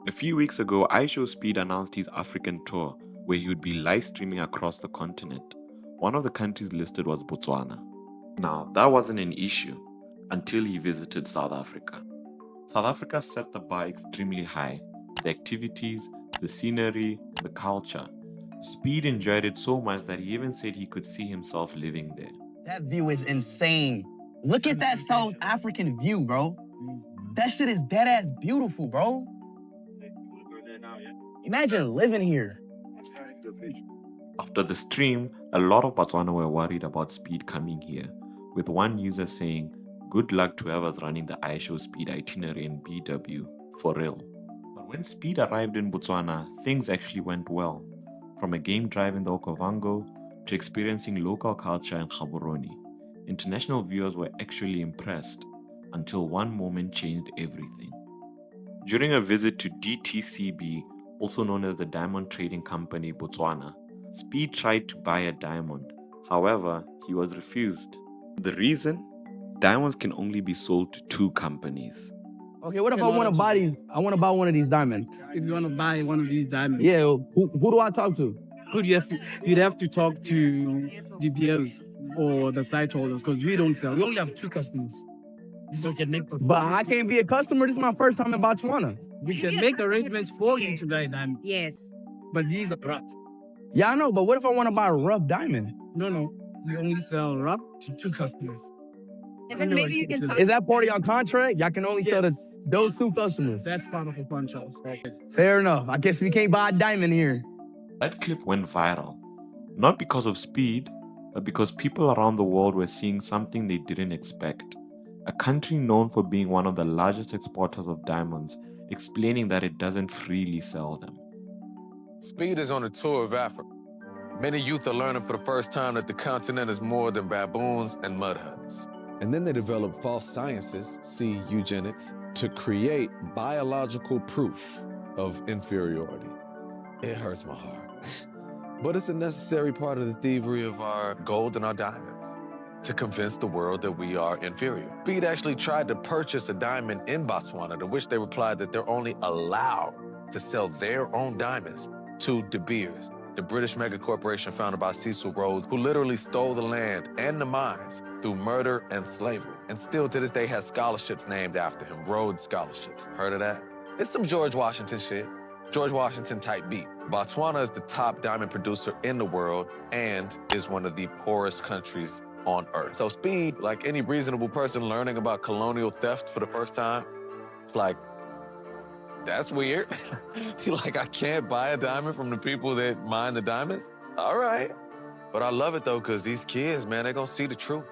A few weeks ago, iShowSpeed announced his African tour, where he would be live streaming across the continent. One of the countries listed was Botswana. Now, that wasn't an issue until he visited South Africa. South Africa set the bar extremely high. The activities, the scenery, the culture. Speed enjoyed it so much that he even said he could see himself living there. That view is insane. Look at that South African view, bro. That shit is dead ass beautiful, bro. Imagine living here. After the stream, a lot of Botswana were worried about Speed coming here, with one user saying, "Good luck to whoever's running the iShowSpeed itinerary in BW, for real." But when Speed arrived in Botswana, things actually went well. From a game drive in the Okavango to experiencing local culture in Gaborone, international viewers were actually impressed until one moment changed everything. During a visit to DTCB, also known as the Diamond Trading Company, Botswana, Speed tried to buy a diamond. However, he was refused. The reason? Diamonds can only be sold to two companies. Okay, what if I want to buy these? I want to buy one of these diamonds. If you want to buy one of these diamonds, Yeah, who do I talk to? you'd have to talk to the peers or the site holders because we don't sell. We only have 2 customers. So we can make But I can't be a customer. This is my first time in Botswana. we can make arrangements for you to buy diamonds. Yes. But these are rough. Yeah, I know, but what if I want to buy a rough diamond? No. We only sell rough to 2 customers. And then maybe you can talk. Is that part of your contract? Y'all can only sell to Yes. those 2 customers. That's part of the contract. Fair enough. I guess we can't buy a diamond here. That clip went viral, not because of Speed, but because people around the world were seeing something they didn't expect. A country known for being one of the largest exporters of diamonds, explaining that it doesn't freely sell them. Speed is on a tour of Africa. Many youth are learning for the first time that the continent is more than baboons and mud huts. And then they develop false sciences, see eugenics, to create biological proof of inferiority. It hurts my heart. But it's a necessary part of the thievery of our gold and our diamonds to convince the world that we are inferior. Speed actually tried to purchase a diamond in Botswana, to which they replied that they're only allowed to sell their own diamonds to De Beers, the British mega corporation founded by Cecil Rhodes, who literally stole the land and the mines through murder and slavery, and still to this day has scholarships named after him, Rhodes Scholarships. Heard of that? It's some George Washington shit. George Washington type beat. Botswana is the top diamond producer in the world and is one of the poorest countries on earth. So Speed, like any reasonable person learning about colonial theft for the first time, it's like, that's weird. Like, I can't buy a diamond from the people that mine the diamonds? All right. But I love it though, because these kids, man, they're gonna see the truth.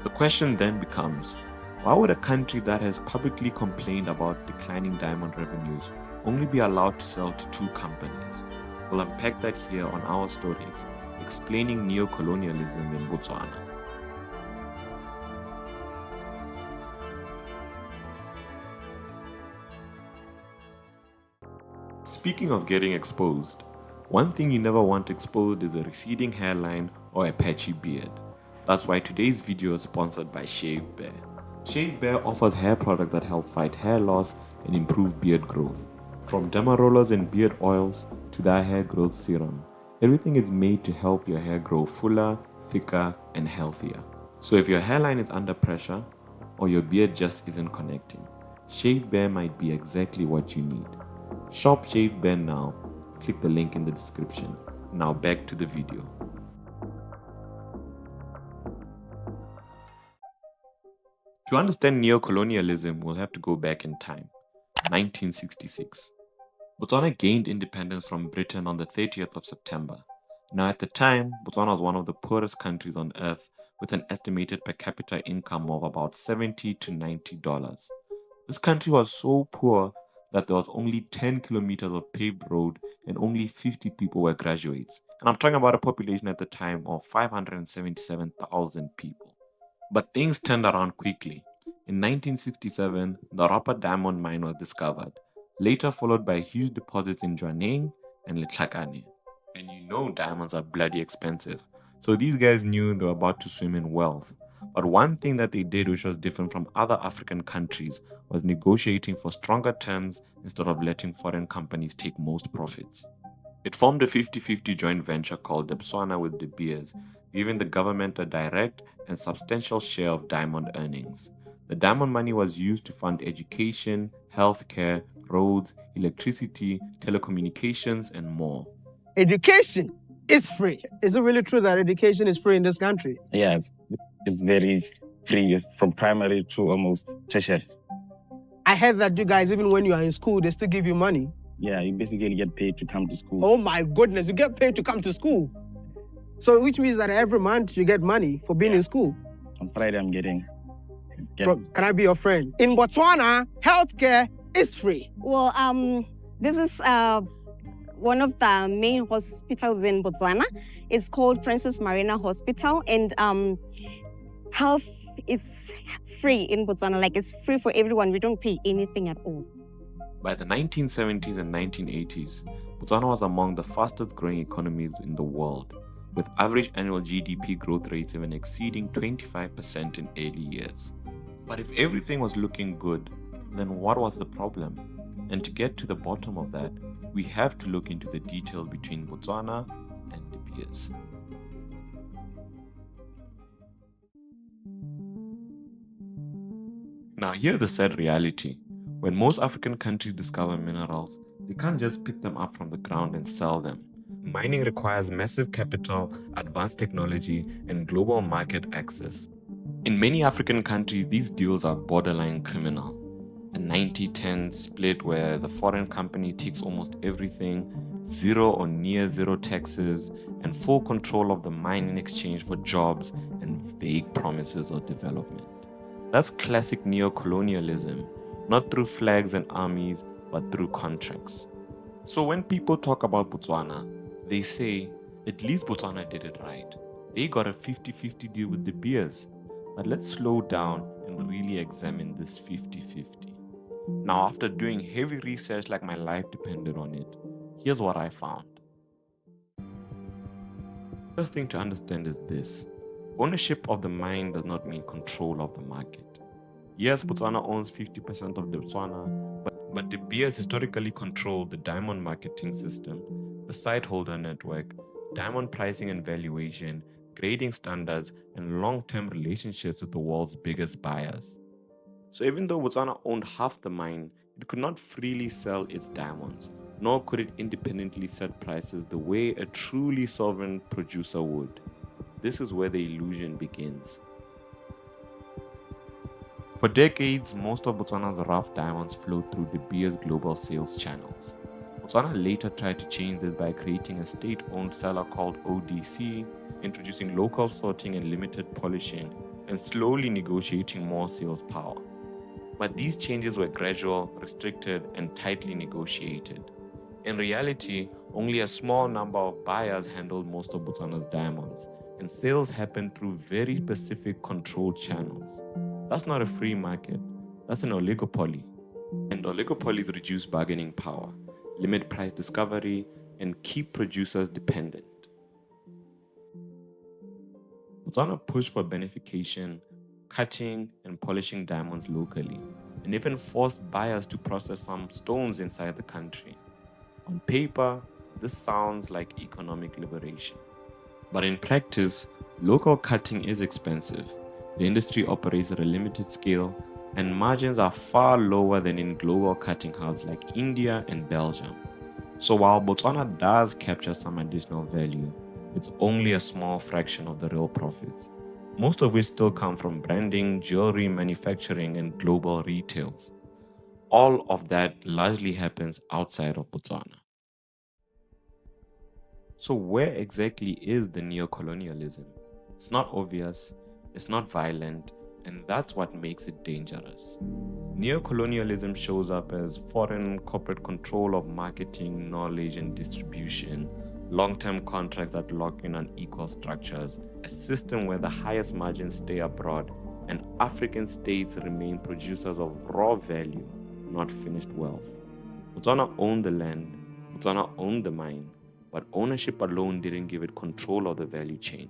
The question then becomes, why would a country that has publicly complained about declining diamond revenues only be allowed to sell to two companies? We'll unpack that here on our stories, explaining neocolonialism in Botswana. Speaking of getting exposed, one thing you never want exposed is a receding hairline or a patchy beard. That's why today's video is sponsored by Shave Bear. Shave Bear offers hair products that help fight hair loss and improve beard growth. From derma rollers and beard oils to their hair growth serum, everything is made to help your hair grow fuller, thicker, and healthier. So if your hairline is under pressure or your beard just isn't connecting, Shave Bear might be exactly what you need. Shop Shave Bear now. Click the link in the description. Now back to the video. To understand neocolonialism, we'll have to go back in time. 1966. Botswana gained independence from Britain on the 30th of September. Now at the time, Botswana was one of the poorest countries on earth with an estimated per capita income of about $70 to $90. This country was so poor that there was only 10 kilometers of paved road and only 50 people were graduates. And I'm talking about a population at the time of 577,000 people. But things turned around quickly. In 1967, the Rapa diamond mine was discovered, later followed by huge deposits in Jwaneng and Letlhakane. And you know diamonds are bloody expensive, so these guys knew they were about to swim in wealth. But one thing that they did, which was different from other African countries, was negotiating for stronger terms instead of letting foreign companies take most profits. It formed a 50-50 joint venture called Botswana with De Beers, giving the government a direct and substantial share of diamond earnings. The diamond money was used to fund education, healthcare, roads, electricity, telecommunications, and more. Education is free. Is it really true that education is free in this country? Yeah, it's very free. It's from primary to almost tertiary. I heard that you guys, even when you are in school, they still give you money. Yeah, you basically get paid to come to school. Oh my goodness, you get paid to come to school. So which means that every month you get money for being in school. On Friday, I'm getting. Can I be your friend? In Botswana, healthcare is free. Well, this is one of the main hospitals in Botswana. It's called Princess Marina Hospital, and health is free in Botswana. Like, it's free for everyone. We don't pay anything at all. By the 1970s and 1980s, Botswana was among the fastest growing economies in the world, with average annual GDP growth rates even exceeding 25% in early years. But if everything was looking good, then what was the problem? And to get to the bottom of that, we have to look into the details between Botswana and De Beers. Now here's the sad reality. When most African countries discover minerals, they can't just pick them up from the ground and sell them. Mining requires massive capital, advanced technology, and global market access. In many African countries, these deals are borderline criminal. A 90-10 split where the foreign company takes almost everything, zero or near zero taxes, and full control of the mine in exchange for jobs and vague promises of development. That's classic neocolonialism, not through flags and armies, but through contracts. So when people talk about Botswana, they say, at least Botswana did it right. They got a 50-50 deal with De Beers. But let's slow down and really examine this 50-50. Now, after doing heavy research like my life depended on it, here's what I found. First thing to understand is this. Ownership of the mine does not mean control of the market. Yes, Botswana owns 50% of Botswana, but De Beers historically controlled the diamond marketing system, the site holder network, diamond pricing and valuation, grading standards, and long-term relationships with the world's biggest buyers. So even though Botswana owned half the mine, it could not freely sell its diamonds, nor could it independently set prices the way a truly sovereign producer would. This is where the illusion begins. For decades, most of Botswana's rough diamonds flowed through De Beers' global sales channels. Botswana later tried to change this by creating a state-owned seller called ODC, introducing local sorting and limited polishing, and slowly negotiating more sales power. But these changes were gradual, restricted, and tightly negotiated. In reality, only a small number of buyers handled most of Botswana's diamonds, and sales happened through very specific controlled channels. That's not a free market, that's an oligopoly. And oligopolies reduce bargaining power, limit price discovery, and keep producers dependent. Botswana pushed for beneficiation, cutting and polishing diamonds locally, and even forced buyers to process some stones inside the country. On paper, this sounds like economic liberation. But in practice, local cutting is expensive. The industry operates at a limited scale, and margins are far lower than in global cutting hubs like India and Belgium. So while Botswana does capture some additional value, it's only a small fraction of the real profits, most of which still come from branding, jewelry manufacturing, and global retails. All of that largely happens outside of Botswana. So where exactly is the neocolonialism? It's not obvious, it's not violent, and that's what makes it dangerous. Neocolonialism shows up as foreign corporate control of marketing, knowledge, and distribution, long-term contracts that lock in unequal structures, a system where the highest margins stay abroad, and African states remain producers of raw value, not finished wealth. Botswana owned the land, Botswana owned the mine, but ownership alone didn't give it control of the value chain.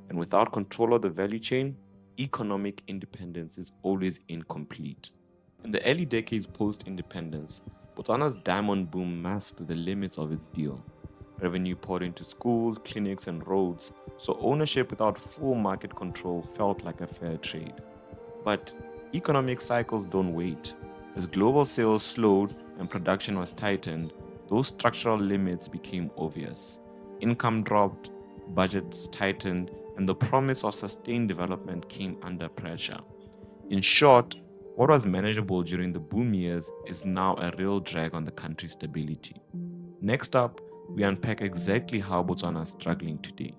And without control of the value chain, economic independence is always incomplete. In the early decades post-independence, Botswana's diamond boom masked the limits of its deal. Revenue poured into schools, clinics, and roads, so ownership without full market control felt like a fair trade. But economic cycles don't wait. As global sales slowed and production was tightened, those structural limits became obvious. Income dropped, budgets tightened, and the promise of sustained development came under pressure. In short, what was manageable during the boom years is now a real drag on the country's stability. Next up, we unpack exactly how Botswana is struggling today.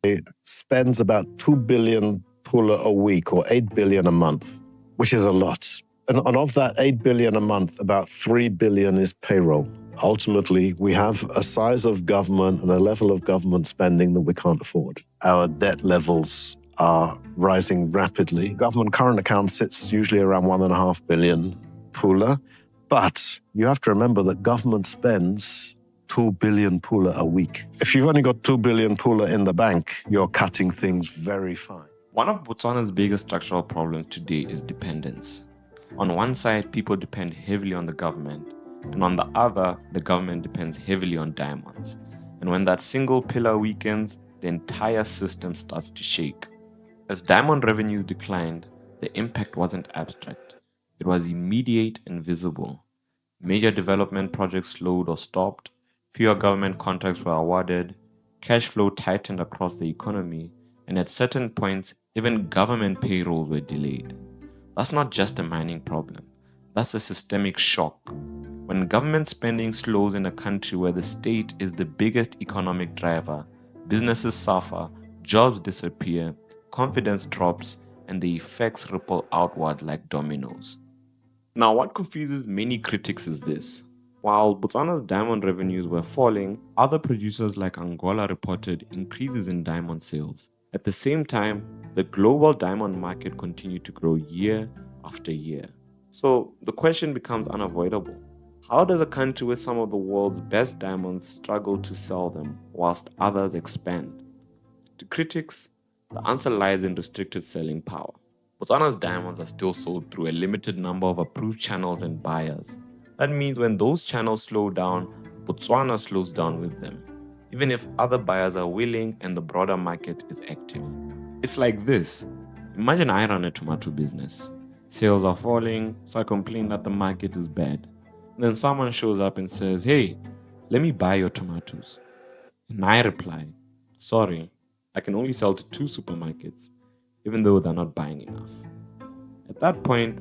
It spends about 2 billion pula a week or 8 billion a month, which is a lot. And of that 8 billion a month, about 3 billion is payroll. Ultimately, we have a size of government and a level of government spending that we can't afford. Our debt levels are rising rapidly. Government current account sits usually around 1.5 billion pula. But you have to remember that government spends 2 billion pula a week. If you've only got 2 billion pula in the bank, you're cutting things very fine. One of Botswana's biggest structural problems today is dependence. On one side, people depend heavily on the government, and on the other, the government depends heavily on diamonds. And when that single pillar weakens, the entire system starts to shake. As diamond revenues declined, the impact wasn't abstract. It was immediate and visible. Major development projects slowed or stopped, fewer government contracts were awarded, cash flow tightened across the economy, and at certain points, even government payrolls were delayed. That's not just a mining problem, that's a systemic shock. When government spending slows in a country where the state is the biggest economic driver, businesses suffer, jobs disappear, confidence drops, and the effects ripple outward like dominoes. Now, what confuses many critics is this. While Botswana's diamond revenues were falling, other producers like Angola reported increases in diamond sales. At the same time, the global diamond market continued to grow year after year. So the question becomes unavoidable. How does a country with some of the world's best diamonds struggle to sell them whilst others expand? To critics, the answer lies in restricted selling power. Botswana's diamonds are still sold through a limited number of approved channels and buyers. That means when those channels slow down, Botswana slows down with them, even if other buyers are willing and the broader market is active. It's like this. Imagine I run a tomato business. Sales are falling, so I complain that the market is bad. And then someone shows up and says, "Hey, let me buy your tomatoes." And I reply, "Sorry, I can only sell to 2 supermarkets, even though they're not buying enough." At that point,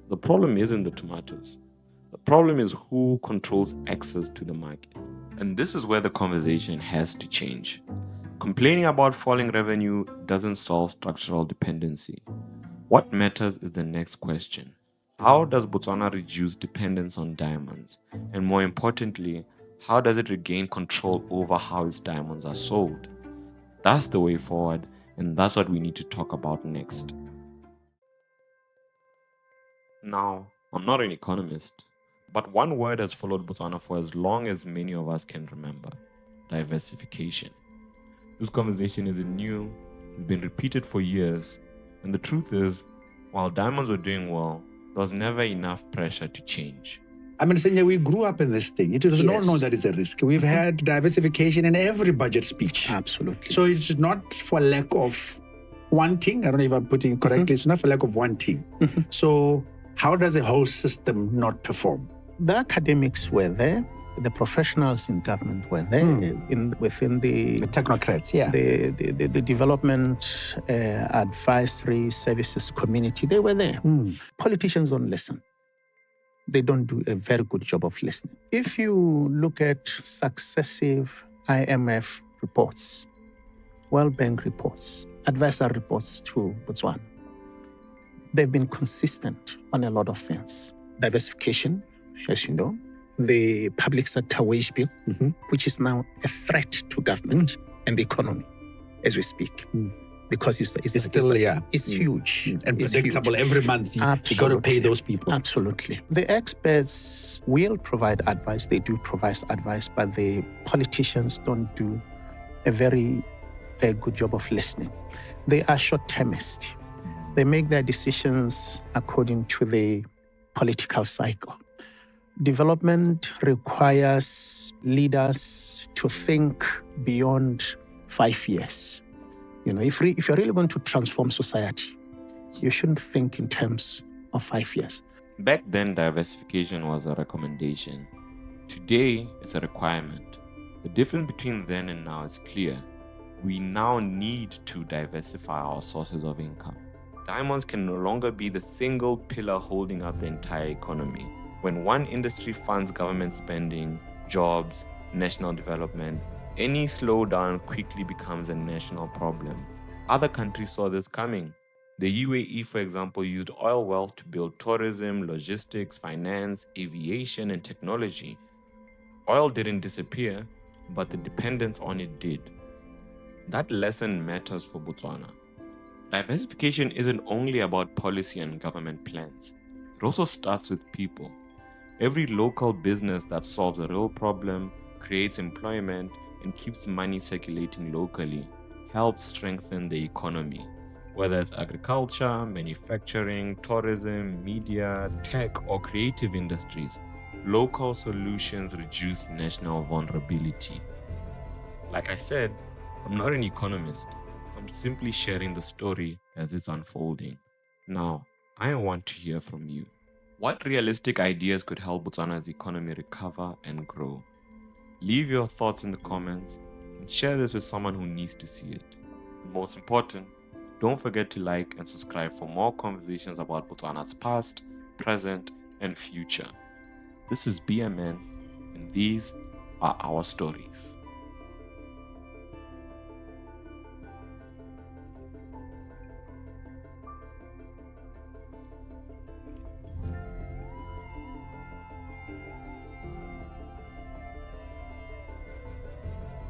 the problem isn't the tomatoes. The problem is who controls access to the market. And this is where the conversation has to change. Complaining about falling revenue doesn't solve structural dependency. What matters is the next question. How does Botswana reduce dependence on diamonds? And more importantly, how does it regain control over how its diamonds are sold? That's the way forward, and that's what we need to talk about next. Now, I'm not an economist, but one word has followed Botswana for as long as many of us can remember: diversification. This conversation isn't new, it's been repeated for years, and the truth is, while diamonds were doing well, there was never enough pressure to change. I mean, Senya, we grew up in this thing. It is not Yes. known that it's a risk. We've had diversification in every budget speech. Absolutely. So it's not for lack of wanting. I don't know if I'm putting it correctly. It's not for lack of wanting. So how does the whole system not perform? The academics were there. The professionals in government were there. Within The technocrats, yeah. the development advisory services community, they were there. Politicians don't listen. They don't do a very good job of listening. If you look at successive IMF reports, World Bank reports, advisory reports to Botswana, they've been consistent on a lot of things. Diversification, as you know, the public sector wage bill, which is now a threat to government and the economy as we speak. Because it's still, yeah. It's huge. And It's predictable huge. every month. You got to pay Absolutely. those people. Absolutely. The experts will provide advice. They do provide advice, but the politicians don't do a very a good job of listening. They are short-termist. They make their decisions according to the political cycle. Development requires leaders to think beyond 5 years. If you're really going to transform society, you shouldn't think in terms of 5 years. Back then, diversification was a recommendation. Today, it's a requirement. The difference between then and now is clear. We now need to diversify our sources of income. Diamonds can no longer be the single pillar holding up the entire economy. When one industry funds government spending, jobs, national development, any slowdown quickly becomes a national problem. Other countries saw this coming. The UAE, for example, used oil wealth to build tourism, logistics, finance, aviation, and technology. Oil didn't disappear, but the dependence on it did. That lesson matters for Botswana. Diversification isn't only about policy and government plans. It also starts with people. Every local business that solves a real problem, creates employment, and keeps money circulating locally helps strengthen the economy. Whether it's agriculture, manufacturing, tourism, media, tech, or creative industries, local solutions reduce national vulnerability. Like I said, I'm not an economist. I'm simply sharing the story as it's unfolding. Now, I want to hear from you. What realistic ideas could help Botswana's economy recover and grow? Leave your thoughts in the comments and share this with someone who needs to see it. Most important, don't forget to like and subscribe for more conversations about Botswana's past, present, and future. This is BMN, and these are our stories.